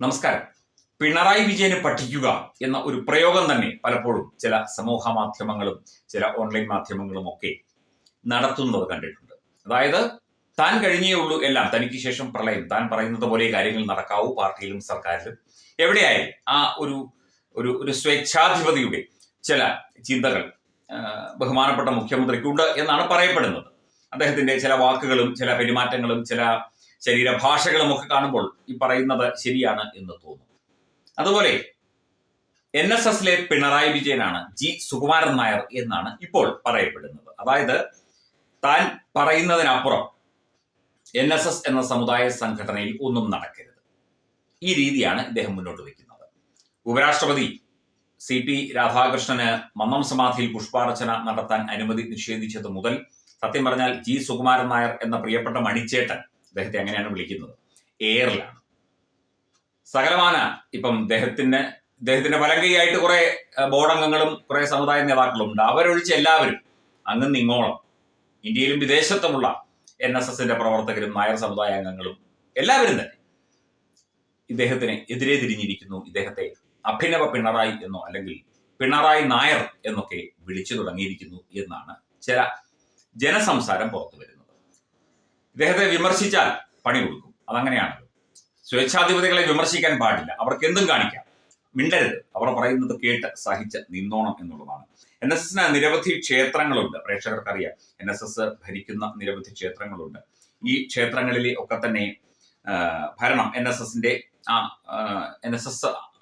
നമസ്കാരം. പിണറായി വിജയനെ പഠിക്കുക എന്ന ഒരു പ്രയോഗം തന്നെ പലപ്പോഴും ചില സമൂഹ മാധ്യമങ്ങളും ചില ഓൺലൈൻ മാധ്യമങ്ങളും ഒക്കെ നടത്തുന്നത് കണ്ടിട്ടുണ്ട്. അതായത് താൻ കഴിഞ്ഞേ ഉള്ളൂ എല്ലാം, തനിക്ക് ശേഷം പ്രളയം, താൻ പറയുന്നത് പോലെ കാര്യങ്ങൾ നടക്കാവൂ പാർട്ടിയിലും സർക്കാരിലും എവിടെയായാലും ആ ഒരു ഒരു ഒരു സ്വേച്ഛാധിപതിയുടെ ചില ചിന്തകൾ ബഹുമാനപ്പെട്ട മുഖ്യമന്ത്രിക്കുണ്ട് എന്നാണ് പറയപ്പെടുന്നത്. അദ്ദേഹത്തിന്റെ ചില വാക്കുകളും ചില പെരുമാറ്റങ്ങളും ചില ശരീരഭാഷകളും ഒക്കെ കാണുമ്പോൾ ഈ പറയുന്നത് ശരിയാണ് എന്ന് തോന്നും. അതുപോലെ NSSലെ പിണറായി വിജയനാണ് ജി സുകുമാരൻ നായർ എന്നാണ് ഇപ്പോൾ പറയപ്പെടുന്നത്. അതായത് താൻ പറയുന്നതിനപ്പുറം NSS എന്ന സമുദായ സംഘടനയിൽ ഒന്നും നടക്കരുത്, ഈ രീതിയാണ് ഇദ്ദേഹം മുന്നോട്ട് വയ്ക്കുന്നത്. ഉപരാഷ്ട്രപതി CP രാധാകൃഷ്ണന് മന്നം സമാധിയിൽ പുഷ്പാർച്ചന നടത്താൻ അനുമതി നിഷേധിച്ചത് മുതൽ സത്യം പറഞ്ഞാൽ ജി സുകുമാരൻ നായർ എന്ന പ്രിയപ്പെട്ട മണിച്ചേട്ടൻ, അദ്ദേഹത്തെ അങ്ങനെയാണ് വിളിക്കുന്നത്, എയറിലാണ്. സകലമാന ഇപ്പം ഇദ്ദേഹത്തിന്റെ വലങ്കയായിട്ട് കുറെ ബോർഡംഗങ്ങളും കുറെ സമുദായ നേതാക്കളും ഉണ്ട്. അവരൊഴിച്ച് എല്ലാവരും അങ്ങും ഇങ്ങോളം ഇന്ത്യയിലും വിദേശത്തുമുള്ള NSSന്റെ പ്രവർത്തകരും നായർ സമുദായ അംഗങ്ങളും എല്ലാവരും തന്നെ ഇദ്ദേഹത്തിന് എതിരെ തിരിഞ്ഞിരിക്കുന്നു. ഇദ്ദേഹത്തെ അഭിനവ പിണറായി എന്നോ അല്ലെങ്കിൽ പിണറായി നായർ എന്നൊക്കെ വിളിച്ചു തുടങ്ങിയിരിക്കുന്നു എന്നാണ് ചില ജനസംസാരം പുറത്തു വരുന്നത്. ഇദ്ദേഹത്തെ വിമർശിച്ചാൽ പണി കൊടുക്കും, അതങ്ങനെയാണ്. സ്വേച്ഛാധിപതികളെ വിമർശിക്കാൻ പാടില്ല, അവർക്ക് എന്തും കാണിക്കാം, മിണ്ടരുത്, അവർ പറയുന്നത് കേട്ട് സഹിച്ച് നിന്നോണം എന്നുള്ളതാണ്. NSSന് നിരവധി ക്ഷേത്രങ്ങളുണ്ട്, പ്രേക്ഷകർക്കറിയാം. NSS ഭരിക്കുന്ന നിരവധി ക്ഷേത്രങ്ങളുണ്ട്. ഈ ക്ഷേത്രങ്ങളിലെ ഒക്കെ തന്നെ ഭരണം NSS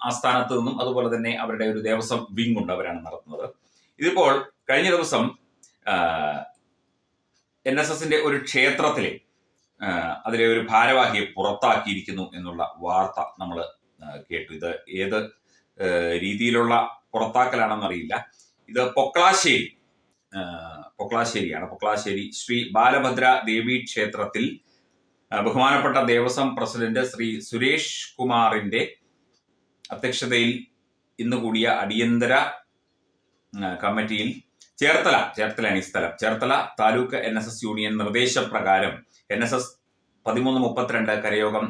ആസ്ഥാനത്ത് നിന്നും അതുപോലെ തന്നെ അവരുടെ ഒരു ദേവസ്വം വിങ് ഉണ്ട്, അവരാണ് നടത്തുന്നത്. ഇതിപ്പോൾ കഴിഞ്ഞ ദിവസം NSSന്റെ ഒരു ക്ഷേത്രത്തിലെ അതിലെ ഒരു ഭാരവാഹിയെ പുറത്താക്കിയിരിക്കുന്നു എന്നുള്ള വാർത്ത നമ്മൾ കേട്ടു. ഇത് ഏത് രീതിയിലുള്ള പുറത്താക്കലാണെന്നറിയില്ല. ഇത് പൊക്കളാശ്ശേരിയാണ്. പൊക്കളാശ്ശേരി ശ്രീ ബാലഭദ്ര ദേവി ക്ഷേത്രത്തിൽ ബഹുമാനപ്പെട്ട ദേവസ്വം പ്രസിഡന്റ് ശ്രീ സുരേഷ് കുമാറിന്റെ അധ്യക്ഷതയിൽ ഇന്ന് കൂടിയ അടിയന്തര കമ്മിറ്റിയിൽ ചേർത്തലാണ് ഈ സ്ഥലം. ചേർത്തല താലൂക്ക് NSS യൂണിയൻ നിർദ്ദേശപ്രകാരം NSS 1332 കരയോഗം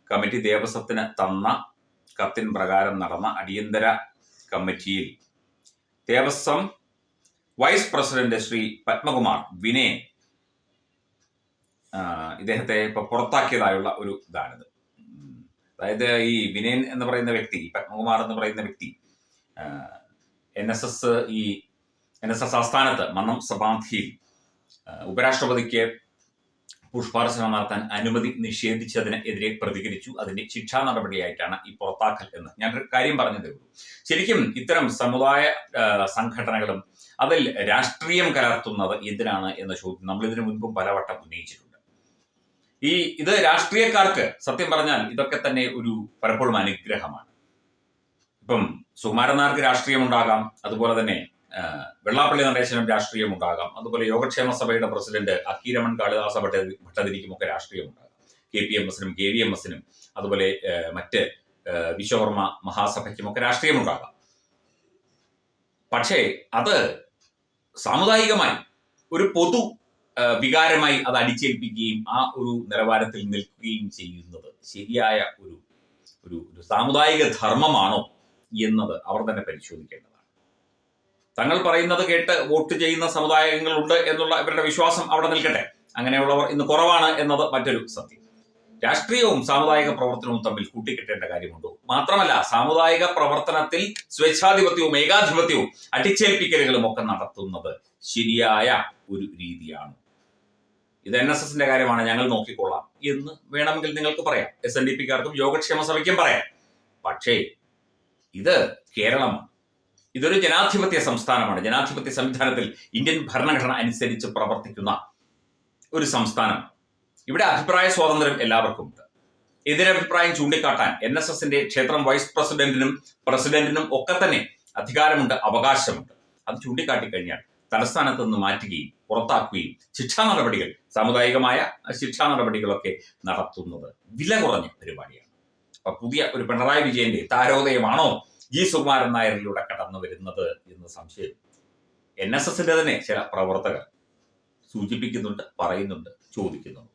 കമ്മിറ്റി ദേവസ്വത്തിന് തന്ന കത്തിൻ പ്രകാരം നടന്ന അടിയന്തര കമ്മിറ്റിയിൽ ദേവസ്വം വൈസ് പ്രസിഡന്റ് ശ്രീ പത്മകുമാർ വിനയൻ ഇദ്ദേഹത്തെ ഇപ്പൊ പുറത്താക്കിയതായുള്ള ഒരു ഇതാണിത്. അതായത് ഈ വിനയൻ എന്ന് പറയുന്ന വ്യക്തി, പത്മകുമാർ എന്ന് പറയുന്ന വ്യക്തി NSS ആസ്ഥാനത്ത് മന്നം സമാധിയിൽ ഉപരാഷ്ട്രപതിക്ക് പുഷ്പാർച്ചന നടത്താൻ അനുമതി നിഷേധിച്ചതിന് എതിരെ പ്രതികരിച്ചു. അതിന്റെ ശിക്ഷാ നടപടിയായിട്ടാണ് ഈ പുറത്താക്കൽ എന്ന് ഞാൻ കാര്യം പറഞ്ഞതേ ഉള്ളൂ. ശരിക്കും ഇത്തരം സമുദായ സംഘടനകളും അതിൽ രാഷ്ട്രീയം കലർത്തുന്നത് എന്തിനാണ് എന്ന ചോദ്യം നമ്മൾ ഇതിനു മുൻപും പലവട്ടം ഉന്നയിച്ചിട്ടുണ്ട്. ഇത് രാഷ്ട്രീയക്കാർക്ക് സത്യം പറഞ്ഞാൽ ഇതൊക്കെ തന്നെ ഒരു പലപ്പോഴും അനുഗ്രഹമാണ്. ഇപ്പം സുകുമാരൻ നായർക്ക് രാഷ്ട്രീയമുണ്ടാകാം, അതുപോലെ തന്നെ വെള്ളാപ്പള്ളി നടേശനും രാഷ്ട്രീയമുണ്ടാകാം, അതുപോലെ യോഗക്ഷേമ സഭയുടെ പ്രസിഡന്റ് അക്കീരമൺ കാളിദാസ ഭട്ടതിരിക്കുമൊക്കെ രാഷ്ട്രീയമുണ്ടാകാം, KPMSനും KVMSനും അതുപോലെ മറ്റ് വിശ്വകർമ്മ മഹാസഭയ്ക്കുമൊക്കെ രാഷ്ട്രീയമുണ്ടാകാം. പക്ഷേ അത് സാമുദായികമായി ഒരു പൊതു വികാരമായി അത് അടിച്ചേൽപ്പിക്കുകയും ആ ഒരു നിലവാരത്തിൽ നിൽക്കുകയും ചെയ്യുന്നത് ശരിയായ ഒരു സാമുദായിക ധർമ്മമാണോ എന്നത് അവർ തന്നെ പരിശോധിക്കേണ്ടതാണ്. തങ്ങൾ പറയുന്നത് കേട്ട് വോട്ട് ചെയ്യുന്ന സമുദായങ്ങളുണ്ട് എന്നുള്ള ഇവരുടെ വിശ്വാസം അവിടെ നിൽക്കട്ടെ, അങ്ങനെയുള്ളവർ ഇന്ന് കുറവാണ് എന്നത് മറ്റൊരു സത്യം. രാഷ്ട്രീയവും സാമുദായിക പ്രവർത്തനവും തമ്മിൽ കൂട്ടിക്കെട്ടേണ്ട കാര്യമുണ്ടോ? മാത്രമല്ല സാമുദായിക പ്രവർത്തനത്തിൽ സ്വേച്ഛാധിപത്യവും ഏകാധിപത്യവും അടിച്ചേൽപ്പിക്കലുകളും ഒക്കെ നടത്തുന്നത് ശരിയായ ഒരു രീതിയാണ്. ഇത് NSSന്റെ കാര്യമാണ്, ഞങ്ങൾ നോക്കിക്കൊള്ളാം എന്ന് വേണമെങ്കിൽ നിങ്ങൾക്ക് പറയാം, SNDPക്കാർക്കും യോഗക്ഷേമ സഭയ്ക്കും പറയാം. പക്ഷേ ഇത് കേരളമാണ്, ഇതൊരു ജനാധിപത്യ സംസ്ഥാനമാണ്. ജനാധിപത്യ സംവിധാനത്തിൽ ഇന്ത്യൻ ഭരണഘടന അനുസരിച്ച് പ്രവർത്തിക്കുന്ന ഒരു സംസ്ഥാനം. ഇവിടെ അഭിപ്രായ സ്വാതന്ത്ര്യം എല്ലാവർക്കും ഉണ്ട്. എതിരഭിപ്രായം ചൂണ്ടിക്കാട്ടാൻ NSSന്റെ ക്ഷേത്രം വൈസ് പ്രസിഡന്റിനും ഒക്കെ തന്നെ അധികാരമുണ്ട്, അവകാശമുണ്ട്. അത് ചൂണ്ടിക്കാട്ടി കഴിഞ്ഞാൽ തലസ്ഥാനത്ത് നിന്ന് മാറ്റുകയും പുറത്താക്കുകയും ശിക്ഷാ നടപടികൾ, സാമുദായികമായ ശിക്ഷാ നടപടികളൊക്കെ നടത്തുന്നത് വില കുറഞ്ഞ പരിപാടിയാണ്. അപ്പൊ പുതിയ ഒരു പിണറായി വിജയന്റെ താരോദയമാണോ ജി സുകുമാരൻ നായരിലൂടെ കടന്നു വരുന്നത് എന്ന് സംശയം NSSന്റെ തന്നെ ചില പ്രവർത്തകർ സൂചിപ്പിക്കുന്നുണ്ട്, പറയുന്നുണ്ട്, ചോദിക്കുന്നുണ്ട്.